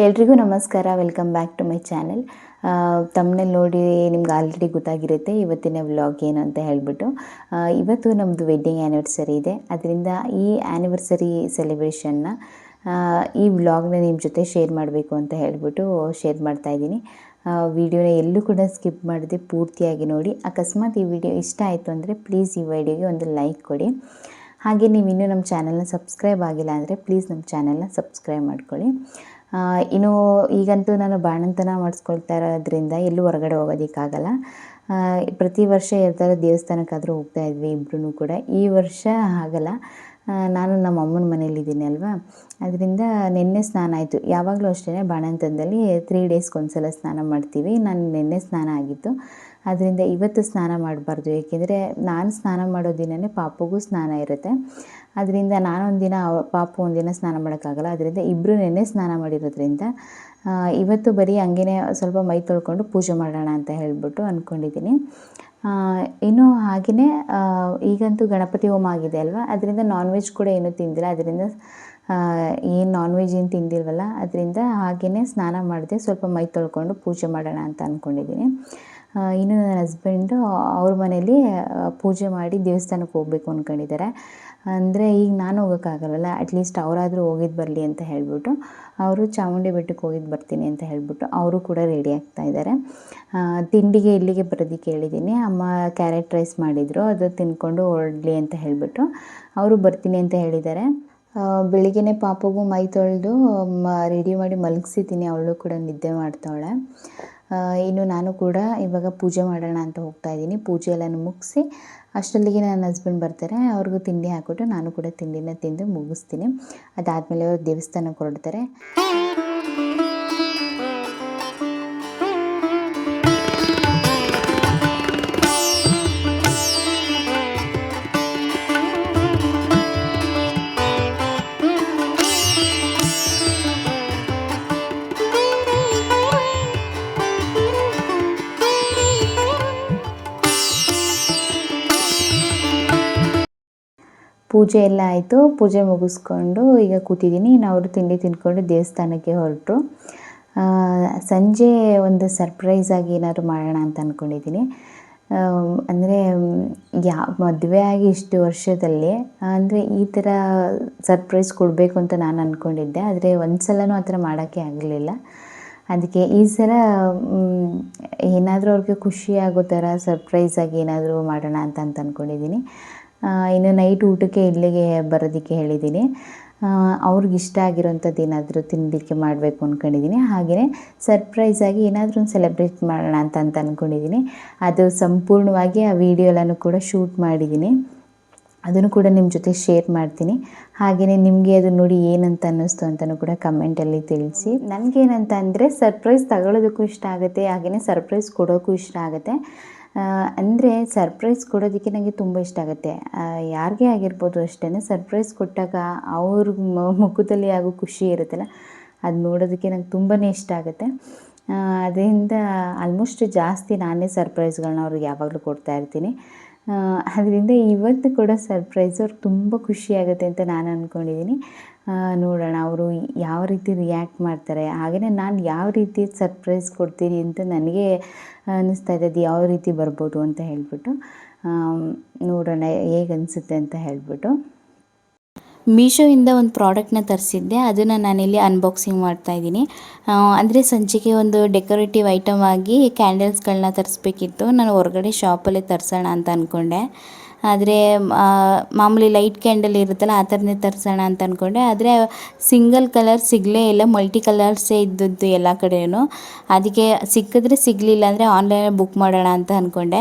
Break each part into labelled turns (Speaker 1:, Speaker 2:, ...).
Speaker 1: ಎಲ್ರಿಗೂ ನಮಸ್ಕಾರ. Welcome back to my channel. ತಮ್ಮನೇಲಿ ನೋಡಿ ನಿಮ್ಗೆ ಆಲ್ರೆಡಿ ಗೊತ್ತಾಗಿರುತ್ತೆ ಇವತ್ತಿನ ವ್ಲಾಗ್ ಏನು ಅಂತ ಹೇಳಿಬಿಟ್ಟು. ಇವತ್ತು ನಮ್ಮದು ವೆಡ್ಡಿಂಗ್ ಆ್ಯನಿವರ್ಸರಿ ಇದೆ. ಅದರಿಂದ ಈ ಆ್ಯನಿವರ್ಸರಿ ಸೆಲೆಬ್ರೇಷನ್ನ ಈ ವ್ಲಾಗ್ನ ನಿಮ್ಮ ಜೊತೆ ಶೇರ್ ಮಾಡಬೇಕು ಅಂತ ಹೇಳಿಬಿಟ್ಟು ಶೇರ್ ಮಾಡ್ತಾಯಿದ್ದೀನಿ. ವಿಡಿಯೋನ ಎಲ್ಲೂ ಕೂಡ ಸ್ಕಿಪ್ ಮಾಡದೆ ಪೂರ್ತಿಯಾಗಿ ನೋಡಿ. ಅಕಸ್ಮಾತ್ ಈ ವಿಡಿಯೋ ಇಷ್ಟ ಆಯಿತು ಅಂದರೆ ಪ್ಲೀಸ್ ಈ ವಿಡಿಯೋಗೆ ಒಂದು ಲೈಕ್ ಕೊಡಿ. ಹಾಗೆ ನೀವು ಇನ್ನೂ ನಮ್ಮ ಚಾನಲ್ನ ಸಬ್ಸ್ಕ್ರೈಬ್ ಆಗಿಲ್ಲ ಅಂದರೆ ಪ್ಲೀಸ್ ನಮ್ಮ ಚಾನಲ್ನ ಸಬ್ಸ್ಕ್ರೈಬ್ ಮಾಡ್ಕೊಳ್ಳಿ. ಇನ್ನು ಈಗಂತೂ ನಾನು ಬಾಣಂತನ ಮಾಡಿಸ್ಕೊಳ್ತಾ ಇರೋದ್ರಿಂದ ಎಲ್ಲೂ ಹೊರಗಡೆ ಹೋಗೋದಕ್ಕಾಗಲ್ಲ. ಪ್ರತಿ ವರ್ಷ ಯಾವ್ದಾದ್ರು ದೇವಸ್ಥಾನಕ್ಕಾದರೂ ಹೋಗ್ತಾಯಿದ್ವಿ ಇಬ್ಬರೂ ಕೂಡ. ಈ ವರ್ಷ ಆಗಲ್ಲ, ನಾನು ನಮ್ಮ ಅಮ್ಮನ ಮನೇಲಿದ್ದೀನಿ ಅಲ್ವಾ, ಅದರಿಂದ ನಿನ್ನೆ ಸ್ನಾನ ಆಯಿತು. ಯಾವಾಗಲೂ ಅಷ್ಟೇ ಬಾಣಂತನದಲ್ಲಿ 3 ಡೇಸ್ಗೆ ಒಂದ್ಸಲ ಸ್ನಾನ ಮಾಡ್ತೀವಿ. ನಾನು ನಿನ್ನೆ ಸ್ನಾನ ಆಗಿತ್ತು, ಅದರಿಂದ ಇವತ್ತು ಸ್ನಾನ ಮಾಡಬಾರ್ದು. ಏಕೆಂದರೆ ನಾನು ಸ್ನಾನ ಮಾಡೋ ದಿನವೇ ಪಾಪುಗೂ ಸ್ನಾನ ಇರುತ್ತೆ. ಅದರಿಂದ ನಾನೊಂದಿನ ಪಾಪು ಒಂದಿನ ಸ್ನಾನ ಮಾಡೋಕ್ಕಾಗಲ್ಲ. ಅದರಿಂದ ಇಬ್ಬರು ನೆನ್ನೆ ಸ್ನಾನ ಮಾಡಿರೋದ್ರಿಂದ ಇವತ್ತು ಬರೀ ಹಂಗೇ ಸ್ವಲ್ಪ ಮೈ ತೊಳ್ಕೊಂಡು ಪೂಜೆ ಮಾಡೋಣ ಅಂತ ಹೇಳಿಬಿಟ್ಟು ಅಂದ್ಕೊಂಡಿದ್ದೀನಿ. ಇನ್ನು ಹಾಗೆಯೇ ಈಗಂತೂ ಗಣಪತಿ ಹೋಮ ಆಗಿದೆ ಅಲ್ವಾ, ಅದರಿಂದ ನಾನ್ ವೆಜ್ ಕೂಡ ಏನೂ ತಿಂದಿಲ್ಲ. ಅದರಿಂದ ಏನು ನಾನ್ ವೆಜ್ ಏನು ತಿಂದಿಲ್ವಲ್ಲ, ಅದರಿಂದ ಹಾಗೆಯೇ ಸ್ನಾನ ಮಾಡಿದೆ, ಸ್ವಲ್ಪ ಮೈ ತೊಳ್ಕೊಂಡು ಪೂಜೆ ಮಾಡೋಣ ಅಂತ ಅಂದ್ಕೊಂಡಿದ್ದೀನಿ. ಇನ್ನು ನನ್ನ ಹಸ್ಬೆಂಡು ಅವ್ರ ಮನೇಲಿ ಪೂಜೆ ಮಾಡಿ ದೇವಸ್ಥಾನಕ್ಕೆ ಹೋಗಬೇಕು ಅಂದ್ಕೊಂಡಿದ್ದಾರೆ. ಅಂದರೆ ಈಗ ನಾನು ಹೋಗೋಕ್ಕಾಗಲ್ಲ, ಅಟ್ಲೀಸ್ಟ್ ಅವರಾದರೂ ಹೋಗಿದ್ದು ಬರಲಿ ಅಂತ ಹೇಳಿಬಿಟ್ಟು ಅವರು ಚಾಮುಂಡಿ ಬೆಟ್ಟಕ್ಕೆ ಹೋಗಿದ್ದು ಬರ್ತೀನಿ ಅಂತ ಹೇಳಿಬಿಟ್ಟು ಅವರು ಕೂಡ ರೆಡಿ ಆಗ್ತಾಯಿದ್ದಾರೆ. ತಿಂಡಿಗೆ ಇಲ್ಲಿಗೆ ಬರೋದಕ್ಕೆ ಹೇಳಿದ್ದೀನಿ. ಅಮ್ಮ ಕ್ಯಾರೆಟ್ ರೈಸ್ ಮಾಡಿದರು, ಅದು ತಿಂದ್ಕೊಂಡು ಹೊರಡಲಿ ಅಂತ ಹೇಳಿಬಿಟ್ಟು ಅವರು ಬರ್ತೀನಿ ಅಂತ ಹೇಳಿದ್ದಾರೆ. ಬೆಳಿಗ್ಗೆ ಪಾಪಗೂ ಮೈ ತೊಳೆದು ರೆಡಿ ಮಾಡಿ ಮಲಗಿಸಿದ್ದೀನಿ. ಅವಳು ಕೂಡ ನಿದ್ದೆ ಮಾಡ್ತಾವಳೆ. ಇನ್ನು ನಾನು ಕೂಡ ಇವಾಗ ಪೂಜೆ ಮಾಡೋಣ ಅಂತ ಹೋಗ್ತಾಯಿದ್ದೀನಿ. ಪೂಜೆ ಎಲ್ಲನೂ ಮುಗಿಸಿ ಅಷ್ಟರಲ್ಲಿಗೆ ನನ್ನ ಹಸ್ಬೆಂಡ್ ಬರ್ತಾರೆ. ಅವ್ರಿಗೂ ತಿಂಡಿ ಹಾಕ್ಬಿಟ್ಟು ನಾನು ಕೂಡ ತಿಂಡಿನ ತಿಂದು ಮುಗಿಸ್ತೀನಿ. ಅದಾದಮೇಲೆ ಅವರು ದೇವಸ್ಥಾನಕ್ಕೆ ಹೊರಡ್ತಾರೆ. ಪೂಜೆ ಎಲ್ಲ ಆಯಿತು. ಪೂಜೆ ಮುಗಿಸ್ಕೊಂಡು ಈಗ ಕೂತಿದ್ದೀನಿ. ಇನ್ನು ಅವರು ತಿಂಡಿ ತಿಂದ್ಕೊಂಡು ದೇವಸ್ಥಾನಕ್ಕೆ ಹೊರಟರು. ಸಂಜೆ ಒಂದು ಸರ್ಪ್ರೈಸಾಗಿ ಏನಾದ್ರು ಮಾಡೋಣ ಅಂತ ಅಂದ್ಕೊಂಡಿದ್ದೀನಿ. ಅಂದರೆ ಮದುವೆ ಆಗಿ ಇಷ್ಟು ವರ್ಷದಲ್ಲಿ ಅಂದರೆ ಈ ಥರ ಸರ್ಪ್ರೈಸ್ ಕೊಡಬೇಕು ಅಂತ ನಾನು ಅಂದ್ಕೊಂಡಿದ್ದೆ. ಆದರೆ ಒಂದು ಸಲನೂ ಆ ಥರ ಮಾಡೋಕ್ಕೆ ಆಗಲಿಲ್ಲ. ಅದಕ್ಕೆ ಈ ಸಲ ಏನಾದರೂ ಅವ್ರಿಗೆ ಖುಷಿ ಆಗೋ ಥರ ಸರ್ಪ್ರೈಸಾಗಿ ಏನಾದರೂ ಮಾಡೋಣ ಅಂತ ಅಂದ್ಕೊಂಡಿದ್ದೀನಿ. ಇನ್ನು ನೈಟ್ ಊಟಕ್ಕೆ ಇಲ್ಲಿಗೆ ಬರೋದಕ್ಕೆ ಹೇಳಿದ್ದೀನಿ. ಅವ್ರಿಗೆ ಇಷ್ಟ ಆಗಿರೋಂಥದ್ದು ಏನಾದರೂ ತಿನ್ನಲಿಕ್ಕೆ ಮಾಡಬೇಕು ಅಂದ್ಕೊಂಡಿದ್ದೀನಿ. ಹಾಗೆಯೇ ಸರ್ಪ್ರೈಸಾಗಿ ಏನಾದರೂ ಒಂದು ಸೆಲೆಬ್ರೇಟ್ ಮಾಡೋಣ ಅಂತ ಅಂದ್ಕೊಂಡಿದ್ದೀನಿ. ಅದು ಸಂಪೂರ್ಣವಾಗಿ ಆ ವಿಡಿಯೋ ಎಲ್ಲನೂ ಕೂಡ ಶೂಟ್ ಮಾಡಿದ್ದೀನಿ. ಅದನ್ನು ಕೂಡ ನಿಮ್ಮ ಜೊತೆ ಶೇರ್ ಮಾಡ್ತೀನಿ. ಹಾಗೆಯೇ ನಿಮಗೆ ಅದು ನೋಡಿ ಏನಂತ ಅನ್ನಿಸ್ತು ಅಂತಲೂ ಕೂಡ ಕಮೆಂಟಲ್ಲಿ ತಿಳಿಸಿ. ನನಗೇನಂತ ಅಂದರೆ ಸರ್ಪ್ರೈಸ್ ತಗೊಳ್ಳೋದಕ್ಕೂ ಇಷ್ಟ ಆಗುತ್ತೆ, ಹಾಗೆಯೇ ಸರ್ಪ್ರೈಸ್ ಕೊಡೋಕ್ಕೂ ಇಷ್ಟ ಆಗುತ್ತೆ. ಅಂದರೆ ಸರ್ಪ್ರೈಸ್ ಕೊಡೋದಕ್ಕೆ ನನಗೆ ತುಂಬ ಇಷ್ಟ ಆಗುತ್ತೆ. ಯಾರಿಗೇ ಆಗಿರ್ಬೋದು ಅಷ್ಟೇ, ಸರ್ಪ್ರೈಸ್ ಕೊಟ್ಟಾಗ ಅವ್ರ ಮುಖದಲ್ಲಿ ಆಗೋ ಖುಷಿ ಇರುತ್ತಲ್ಲ, ಅದು ನೋಡೋದಕ್ಕೆ ನಂಗೆ ತುಂಬಾ ಇಷ್ಟ ಆಗುತ್ತೆ. ಅದರಿಂದ ಆಲ್ಮೋಸ್ಟ್ ಜಾಸ್ತಿ ನಾನೇ ಸರ್ಪ್ರೈಸ್ಗಳನ್ನ ಅವ್ರಿಗೆ ಯಾವಾಗಲೂ ಕೊಡ್ತಾಯಿರ್ತೀನಿ. ಅದರಿಂದ ಇವತ್ತು ಕೂಡ ಸರ್ಪ್ರೈಸ್ ಅವ್ರಿಗೆ ತುಂಬ ಖುಷಿಯಾಗುತ್ತೆ ಅಂತ ನಾನು ಅಂದ್ಕೊಂಡಿದ್ದೀನಿ. ನೋಡೋಣ ಅವರು ಯಾವ ರೀತಿ ರಿಯಾಕ್ಟ್ ಮಾಡ್ತಾರೆ, ಹಾಗೆಯೇ ನಾನು ಯಾವ ರೀತಿ ಸರ್ಪ್ರೈಸ್ ಕೊಡ್ತೀನಿ ಅಂತ ನನಗೆ ಅನ್ನಿಸ್ತಾ ಇದೆ. ಅದು ಯಾವ ರೀತಿ ಬರ್ಬೋದು ಅಂತ ಹೇಳಿಬಿಟ್ಟು ನೋಡೋಣ ಹೇಗೆ ಅನಿಸುತ್ತೆ ಅಂತ ಹೇಳಿಬಿಟ್ಟು. ಮೀಶೋಯಿಂದ ಒಂದು ಪ್ರಾಡಕ್ಟ್ನ ತರಿಸಿದ್ದೆ, ಅದನ್ನು ನಾನಿಲ್ಲಿ ಅನ್ಬಾಕ್ಸಿಂಗ್ ಮಾಡ್ತಾಯಿದ್ದೀನಿ. ಅಂದರೆ ಸಂಜೆಗೆ ಒಂದು ಡೆಕೋರೇಟಿವ್ ಐಟಮ್ ಆಗಿ ಕ್ಯಾಂಡಲ್ಸ್ಗಳನ್ನ ತರಿಸ್ಬೇಕಿತ್ತು. ನಾನು ಹೊರಗಡೆ ಶಾಪಲ್ಲೇ ತರಿಸೋಣ ಅಂತ ಅಂದ್ಕೊಂಡೆ. ಆದರೆ ಮಾಮೂಲಿ ಲೈಟ್ ಕ್ಯಾಂಡಲ್ ಇರುತ್ತಲ್ಲ ಆ ಥರನೇ ತರಿಸೋಣ ಅಂತ ಅಂದ್ಕೊಂಡೆ. ಆದರೆ ಸಿಂಗಲ್ ಕಲರ್ ಸಿಗಲೇ ಇಲ್ಲ, ಮಲ್ಟಿ ಕಲರ್ಸೇ ಇದ್ದದ್ದು ಎಲ್ಲ ಕಡೆಯೂ. ಅದಕ್ಕೆ ಸಿಕ್ಕಿದ್ರೆ ಸಿಗಲಿಲ್ಲ ಅಂದರೆ ಆನ್ಲೈನಲ್ಲಿ ಬುಕ್ ಮಾಡೋಣ ಅಂತ ಅಂದ್ಕೊಂಡೆ.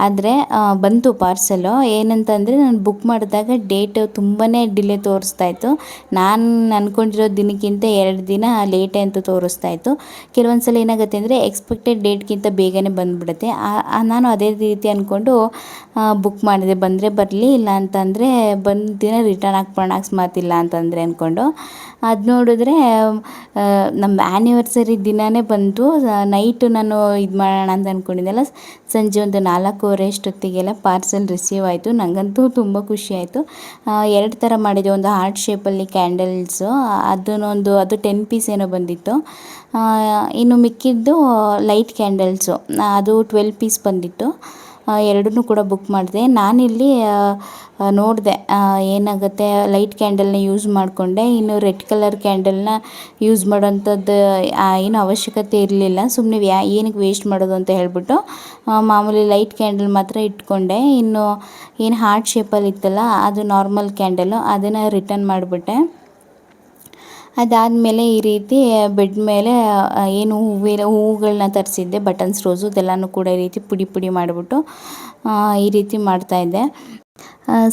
Speaker 1: ಆದರೆ ಬಂತು ಪಾರ್ಸೆಲ್ಲು. ಏನಂತಂದರೆ ನಾನು ಬುಕ್ ಮಾಡಿದಾಗ ಡೇಟ್ ತುಂಬಾ ಡಿಲೇ ತೋರಿಸ್ತಾಯಿತ್ತು. ನಾನು ಅಂದ್ಕೊಂಡಿರೋ ದಿನಕ್ಕಿಂತ 2 ದಿನ ಲೇಟೇ ಅಂತ ತೋರಿಸ್ತಾಯಿತ್ತು. ಕೆಲವೊಂದು ಸಲ ಏನಾಗುತ್ತೆ ಅಂದರೆ ಎಕ್ಸ್ಪೆಕ್ಟೆಡ್ ಡೇಟ್ಗಿಂತ ಬೇಗನೆ ಬಂದುಬಿಡುತ್ತೆ. ನಾನು ಅದೇ ರೀತಿ ಅಂದ್ಕೊಂಡು ಬುಕ್ ಮಾಡಿದೆ. ಬಂದರೆ ಬರಲಿ, ಇಲ್ಲ ಅಂತಂದರೆ ಬಂದ ದಿನ ರಿಟರ್ನ್ ಹಾಕ್ಬೋಣ ಅಕಸ್ಮಾತ್ ಇಲ್ಲ ಅಂತಂದರೆ ಅಂದ್ಕೊಂಡು. ಅದು ನೋಡಿದ್ರೆ ನಮ್ಮ ಆ್ಯನಿವರ್ಸರಿ ದಿನವೇ ಬಂತು. ನೈಟು ನಾನು ಇದು ಮಾಡೋಣ ಅಂತ ಅಂದ್ಕೊಂಡಿದ್ದೆಲ್ಲ, ಸಂಜೆ ಒಂದು 4:15 ಅಷ್ಟೊತ್ತಿಗೆಲ್ಲ ಪಾರ್ಸೆಲ್ ರಿಸೀವ್ ಆಯಿತು. ನನಗಂತೂ ತುಂಬ ಖುಷಿ ಆಯಿತು. 2 ಥರ ಮಾಡಿದೆ, ಒಂದು ಹಾರ್ಟ್ ಶೇಪಲ್ಲಿ ಕ್ಯಾಂಡಲ್ಸು, ಅದು 10 ಪೀಸ್ ಏನೋ ಬಂದಿತ್ತು. ಇನ್ನು ಮಿಕ್ಕಿದ್ದು ಲೈಟ್ ಕ್ಯಾಂಡಲ್ಸು, ಅದು 12 ಪೀಸ್ ಬಂದಿತ್ತು. ಎರಡನ್ನೂ ಕೂಡ ಬುಕ್ ಮಾಡಿದೆ. ನಾನಿಲ್ಲಿ ನೋಡಿದೆ ಏನಾಗುತ್ತೆ, ಲೈಟ್ ಕ್ಯಾಂಡಲ್ನ ಯೂಸ್ ಮಾಡಿಕೊಂಡೆ. ಇನ್ನು ರೆಡ್ ಕಲರ್ ಕ್ಯಾಂಡಲ್ನ ಯೂಸ್ ಮಾಡೋಂಥದ್ದು ಏನು ಅವಶ್ಯಕತೆ ಇರಲಿಲ್ಲ. ಸುಮ್ಮನೆ ಏನಕ್ಕೆ ವೇಸ್ಟ್ ಮಾಡೋದು ಅಂತ ಹೇಳಿಬಿಟ್ಟು ಮಾಮೂಲಿ ಲೈಟ್ ಕ್ಯಾಂಡಲ್ ಮಾತ್ರ ಇಟ್ಕೊಂಡೆ. ಇನ್ನು ಏನು ಹಾರ್ಟ್ ಶೇಪಲ್ಲಿ ಇತ್ತಲ್ಲ, ಅದು ನಾರ್ಮಲ್ ಕ್ಯಾಂಡಲು, ಅದನ್ನು ರಿಟರ್ನ್ ಮಾಡಿಬಿಟ್ಟೆ. ಅದಾದಮೇಲೆ ಈ ರೀತಿ ಬೆಡ್ ಮೇಲೆ ಏನು ಹೂವುಗಳನ್ನ ತರಿಸಿದ್ದೆ, ಬಟನ್ಸ್ ರೋಸು, ಅದೆಲ್ಲನೂ ಕೂಡ ಈ ರೀತಿ ಪುಡಿ ಪುಡಿ ಮಾಡಿಬಿಟ್ಟು ಈ ರೀತಿ ಮಾಡ್ತಾಯಿದ್ದೆ.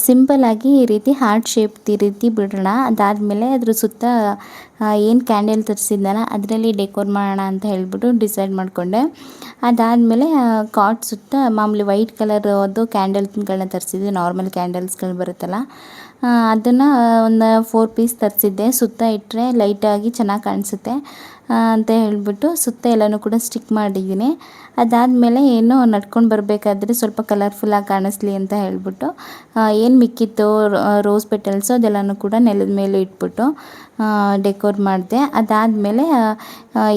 Speaker 1: ಸಿಂಪಲ್ಲಾಗಿ ಈ ರೀತಿ ಹಾರ್ಟ್ ಶೇಪ್ ಈ ರೀತಿ ಬಿಡೋಣ. ಅದಾದಮೇಲೆ ಅದ್ರ ಸುತ್ತ ಏನು ಕ್ಯಾಂಡಲ್ ತರಿಸಿದ್ನಲ್ಲ ಅದರಲ್ಲಿ ಡೆಕೋರ್ ಮಾಡೋಣ ಅಂತ ಹೇಳಿಬಿಟ್ಟು ಡಿಸೈಡ್ ಮಾಡಿಕೊಂಡೆ. ಅದಾದಮೇಲೆ ಕಾಟ್ ಸುತ್ತ ಮಾಮೂಲಿ ವೈಟ್ ಕಲರ್ ಅದು ಕ್ಯಾಂಡಲ್ಸ್ಗಳನ್ನ ತರಿಸಿದ್ದೆ, ನಾರ್ಮಲ್ ಕ್ಯಾಂಡಲ್ಸ್ಗಳು ಬರುತ್ತಲ್ಲ ಅದನ್ನು ಒಂದು 4 ಪೀಸ್ ತರಿಸಿದ್ದೆ. ಸುತ್ತ ಇಟ್ಟರೆ ಲೈಟಾಗಿ ಚೆನ್ನಾಗಿ ಕಾಣಿಸುತ್ತೆ ಅಂತ ಹೇಳಿಬಿಟ್ಟು ಸುತ್ತ ಎಲ್ಲನೂ ಕೂಡ ಸ್ಟಿಕ್ ಮಾಡಿದ್ದೀನಿ. ಅದಾದಮೇಲೆ ಏನು ನಡ್ಕೊಂಡು ಬರಬೇಕಾದ್ರೆ ಸ್ವಲ್ಪ ಕಲರ್ಫುಲ್ಲಾಗಿ ಕಾಣಿಸ್ಲಿ ಅಂತ ಹೇಳಿಬಿಟ್ಟು ಏನು ಮಿಕ್ಕಿತ್ತು ರೋಸ್ ಪೆಟಲ್ಸು ಅದೆಲ್ಲನೂ ಕೂಡ ನೆಲದ ಮೇಲೆ ಇಟ್ಬಿಟ್ಟು ಡೆಕೋರ್ ಮಾಡಿದೆ. ಅದಾದಮೇಲೆ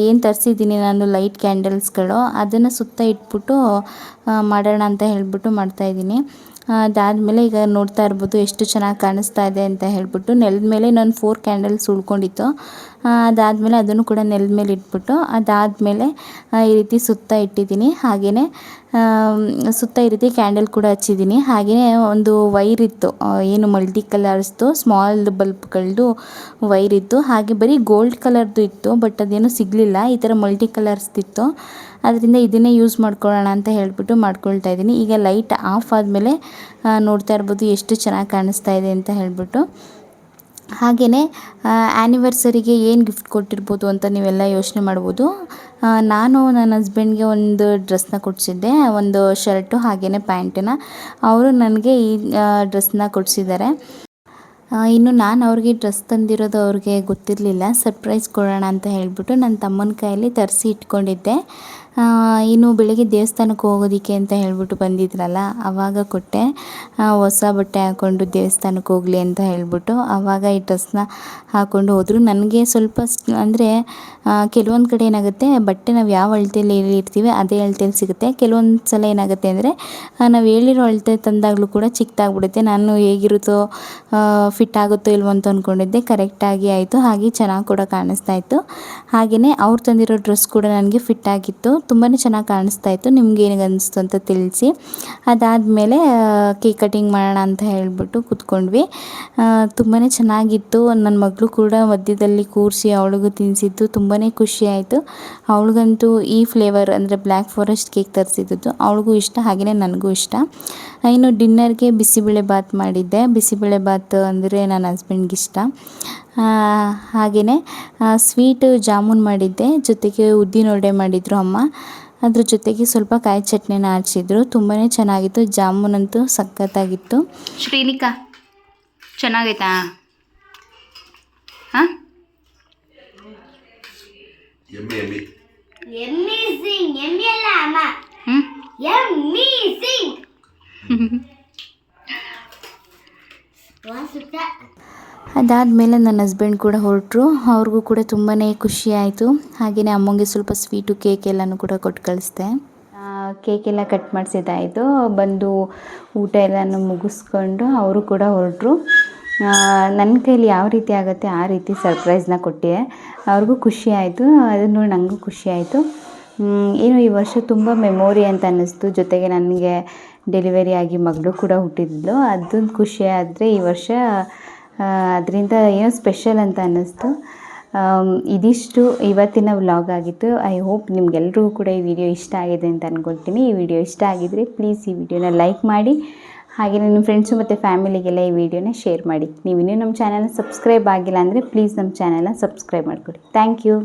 Speaker 1: ಏನು ತರಿಸಿದ್ದೀನಿ ನಾನು ಲೈಟ್ ಕ್ಯಾಂಡಲ್ಸ್ಗಳು, ಅದನ್ನು ಸುತ್ತ ಇಟ್ಬಿಟ್ಟು ಮಾಡೋಣ ಅಂತ ಹೇಳಿಬಿಟ್ಟು ಮಾಡ್ತಾಯಿದ್ದೀನಿ. ಅದಾದಮೇಲೆ ಈಗ ನೋಡ್ತಾ ಇರ್ಬೋದು ಎಷ್ಟು ಚೆನ್ನಾಗಿ ಕಾಣಿಸ್ತಾ ಇದೆ ಅಂತ ಹೇಳಿಬಿಟ್ಟು ನೆಲದ ಮೇಲೆ ನಾನು 4 ಕ್ಯಾಂಡಲ್ಸ್ ಉಳ್ಕೊಂಡಿತ್ತು. ಅದಾದಮೇಲೆ ಅದನ್ನು ಕೂಡ ನೆಲದ ಮೇಲೆ ಇಟ್ಬಿಟ್ಟು ಅದಾದಮೇಲೆ ಈ ರೀತಿ ಸುತ್ತ ಇಟ್ಟಿದ್ದೀನಿ. ಹಾಗೆಯೇ ಸುತ್ತ ಈ ರೀತಿ ಕ್ಯಾಂಡಲ್ ಕೂಡ ಹಚ್ಚಿದ್ದೀನಿ. ಹಾಗೆಯೇ ಒಂದು ವೈರ್ ಇತ್ತು, ಏನು ಮಲ್ಟಿ ಕಲರ್ಸ್ದು ಸ್ಮಾಲ್ ಬಲ್ಬ್ಗಳದ್ದು ವೈರ್ ಇತ್ತು. ಹಾಗೆ ಬರೀ ಗೋಲ್ಡ್ ಕಲರ್ದು ಇತ್ತು, ಬಟ್ ಅದೇನೂ ಸಿಗಲಿಲ್ಲ. ಈ ಥರ ಮಲ್ಟಿ ಕಲರ್ಸ್ದಿತ್ತು. ಅದರಿಂದ ಇದನ್ನೇ ಯೂಸ್ ಮಾಡ್ಕೊಳ್ಳೋಣ ಅಂತ ಹೇಳಿಬಿಟ್ಟು ಮಾಡ್ಕೊಳ್ತಾ ಇದ್ದೀನಿ. ಈಗ ಲೈಟ್ ಆಫ್ ಆದಮೇಲೆ ನೋಡ್ತಾ ಇರ್ಬೋದು ಎಷ್ಟು ಚೆನ್ನಾಗಿ ಕಾಣಿಸ್ತಾ ಇದೆ ಅಂತ ಹೇಳಿಬಿಟ್ಟು. ಹಾಗೆಯೇ ಆ್ಯನಿವರ್ಸರಿಗೆ ಏನು ಗಿಫ್ಟ್ ಕೊಟ್ಟಿರ್ಬೋದು ಅಂತ ನೀವೆಲ್ಲ ಯೋಚನೆ ಮಾಡ್ಬೋದು. ನಾನು ನನ್ನ ಹಸ್ಬೆಂಡ್ಗೆ ಒಂದು ಡ್ರೆಸ್ನ ಕೊಡಿಸಿದ್ದೆ, ಒಂದು ಶರ್ಟು ಹಾಗೆಯೇ ಪ್ಯಾಂಟನ್ನ. ಅವರು ನನಗೆ ಈ ಡ್ರೆಸ್ನ ಕೊಡಿಸಿದ್ದಾರೆ. ಇನ್ನು ನಾನು ಅವ್ರಿಗೆ ಡ್ರೆಸ್ ತಂದಿರೋದು ಅವ್ರಿಗೆ ಗೊತ್ತಿರಲಿಲ್ಲ. ಸರ್ಪ್ರೈಸ್ ಕೊಡೋಣ ಅಂತ ಹೇಳಿಬಿಟ್ಟು ನನ್ನ ತಮ್ಮನ ಕೈಯಲ್ಲಿ ತರಿಸಿ ಇಟ್ಕೊಂಡಿದ್ದೆ. ಇನ್ನು ಬೆಳಿಗ್ಗೆ ದೇವಸ್ಥಾನಕ್ಕೆ ಹೋಗೋದಕ್ಕೆ ಅಂತ ಹೇಳಿಬಿಟ್ಟು ಬಂದಿದ್ರಲ್ಲ ಆವಾಗ ಕೊಟ್ಟೆ. ಹೊಸ ಬಟ್ಟೆ ಹಾಕ್ಕೊಂಡು ದೇವಸ್ಥಾನಕ್ಕೆ ಹೋಗಲಿ ಅಂತ ಹೇಳಿಬಿಟ್ಟು ಆವಾಗ ಈ ಡ್ರೆಸ್ನ ಹಾಕ್ಕೊಂಡು ಹೋದರು. ನನಗೆ ಸ್ವಲ್ಪ ಅಂದರೆ ಕೆಲವೊಂದು ಕಡೆ ಏನಾಗುತ್ತೆ, ಬಟ್ಟೆ ನಾವು ಯಾವ ಅಳತೆಯಲ್ಲಿ ಇರ್ತೀವಿ ಅದೇ ಅಳತೆಯಲ್ಲಿ ಸಿಗುತ್ತೆ. ಕೆಲವೊಂದು ಸಲ ಏನಾಗುತ್ತೆ ಅಂದರೆ ನಾವು ಹೇಳಿರೋ ಅಳತೆ ತಂದಾಗಲೂ ಕೂಡ ಚಿಕ್ಕದಾಗ್ಬಿಡುತ್ತೆ. ನಾನು ಹೇಗಿರುತ್ತೋ ಫಿಟ್ ಆಗುತ್ತೋ ಇಲ್ವೋ ಅಂತ ಅಂದ್ಕೊಂಡಿದ್ದೆ, ಕರೆಕ್ಟಾಗಿ ಆಯಿತು. ಹಾಗೆ ಚೆನ್ನಾಗಿ ಕೂಡ ಕಾಣಿಸ್ತಾ ಇತ್ತು. ಹಾಗೆಯೇ ಅವ್ರು ತಂದಿರೋ ಡ್ರೆಸ್ ಕೂಡ ನನಗೆ ಫಿಟ್ ಆಗಿತ್ತು, ತುಂಬಾ ಚೆನ್ನಾಗಿ ಕಾಣಿಸ್ತಾ ಇತ್ತು. ನಿಮ್ಗೆ ಏನಿಗೆ ಅನಿಸ್ತು ಅಂತ ತಿಳಿಸಿ. ಅದಾದಮೇಲೆ ಕೇಕ್ ಕಟಿಂಗ್ ಮಾಡೋಣ ಅಂತ ಹೇಳಿಬಿಟ್ಟು ಕೂತ್ಕೊಂಡ್ವಿ. ತುಂಬಾ ಚೆನ್ನಾಗಿತ್ತು. ನನ್ನ ಮಗಳು ಕೂಡ ಮಧ್ಯದಲ್ಲಿ ಕೂರಿಸಿ ಅವಳಿಗೂ ತಿನ್ನಿಸಿದ್ದು ತುಂಬಾ ಖುಷಿ ಆಯಿತು. ಅವಳಿಗಂತೂ ಈ ಫ್ಲೇವರ್ ಅಂದರೆ ಬ್ಲ್ಯಾಕ್ ಫಾರೆಸ್ಟ್ ಕೇಕ್ ತರಿಸಿದ್ದು ಅವಳಿಗೂ ಇಷ್ಟ, ಹಾಗೆಯೇ ನನಗೂ ಇಷ್ಟ. ಇನ್ನು ಡಿನ್ನರ್ಗೆ ಬಿಸಿಬೇಳೆ ಬಾತ್ ಮಾಡಿದ್ದೆ. ಬಿಸಿಬೇಳೆ ಬಾತ್ ಅಂದರೆ ನನ್ನ ಹಸ್ಬೆಂಡ್ಗೆ ಇಷ್ಟ. ಹಾಗೆಯೇ ಸ್ವೀಟು ಜಾಮೂನ್ ಮಾಡಿದ್ದೆ, ಜೊತೆಗೆ ಉದ್ದಿನ ವಡೆ ಮಾಡಿದರು ಅಮ್ಮ. ಅದ್ರ ಜೊತೆಗೆ ಸ್ವಲ್ಪ ಕಾಯಿ ಚಟ್ನಿನ ಹಚ್ಚಿದ್ರು. ತುಂಬಾ ಚೆನ್ನಾಗಿತ್ತು. ಜಾಮೂನ್ ಅಂತೂ ಸಖತ್ತಾಗಿತ್ತು. ಶ್ರೀನಿಕಾ ಚೆನ್ನಾಗೈತಾ? ಹಾಂ, ಅದಾದಮೇಲೆ ನನ್ನ ಹಸ್ಬೆಂಡ್ ಕೂಡ ಹೊರಟರು. ಅವ್ರಿಗೂ ಕೂಡ ತುಂಬಾ ಖುಷಿ ಆಯಿತು. ಹಾಗೆಯೇ ಅಮ್ಮಂಗೆ ಸ್ವಲ್ಪ ಸ್ವೀಟು ಕೇಕ್ ಎಲ್ಲನೂ ಕೂಡ ಕೊಟ್ಟು ಕಳಿಸ್ದೆ. ಕೇಕೆಲ್ಲ ಕಟ್ ಮಾಡಿಸಿದ್ದಾಯಿತು. ಬಂದು ಊಟ ಎಲ್ಲನೂ ಮುಗಿಸ್ಕೊಂಡು ಅವರು ಕೂಡ ಹೊರಟರು. ನನ್ನ ಕೈಲಿ ಯಾವ ರೀತಿ ಆಗುತ್ತೆ ಆ ರೀತಿ ಸರ್ಪ್ರೈಸ್ನ ಕೊಟ್ಟೆ. ಅವ್ರಿಗೂ ಖುಷಿ ಆಯಿತು, ಅದನ್ನು ನೋಡಿ ನನಗೂ ಖುಷಿ ಆಯಿತು. ಏನು ಈ ವರ್ಷ ತುಂಬ ಮೆಮೊರಿ ಅಂತ ಅನ್ನಿಸ್ತು. ಜೊತೆಗೆ ನನಗೆ ಡೆಲಿವರಿ ಆಗಿ ಮಗಳು ಕೂಡ ಹುಟ್ಟಿದ್ಲು, ಅದೊಂದು ಖುಷಿ. ಆದರೆ ಈ ವರ್ಷ ಅದರಿಂದ ಏನೋ ಸ್ಪೆಷಲ್ ಅಂತ ಅನ್ನಿಸ್ತು. ಇದಿಷ್ಟು ಇವತ್ತಿನ ವ್ಲಾಗ್ ಆಗಿತ್ತು. ಐ ಹೋಪ್ ನಿಮಗೆಲ್ರಿಗೂ ಕೂಡ ಈ ವಿಡಿಯೋ ಇಷ್ಟ ಆಗಿದೆ ಅಂತ ಅಂದ್ಕೊಳ್ತೀನಿ. ಈ ವಿಡಿಯೋ ಇಷ್ಟ ಆಗಿದ್ದರೆ ಪ್ಲೀಸ್ ಈ ವಿಡಿಯೋನ ಲೈಕ್ ಮಾಡಿ, ಹಾಗೆ ನಿಮ್ಮ ಫ್ರೆಂಡ್ಸು ಮತ್ತು ಫ್ಯಾಮಿಲಿಗೆಲ್ಲ ಈ ವಿಡಿಯೋನ ಶೇರ್ ಮಾಡಿ. ನೀವು ಇನ್ನೂ ನಮ್ಮ ಚಾನಲ್ನ ಸಬ್ಸ್ಕ್ರೈಬ್ ಆಗಿಲ್ಲ ಅಂದರೆ ಪ್ಲೀಸ್ ನಮ್ಮ ಚಾನಲ್ನ ಸಬ್ಸ್ಕ್ರೈಬ್ ಮಾಡಿಕೊಡಿ. Thank you.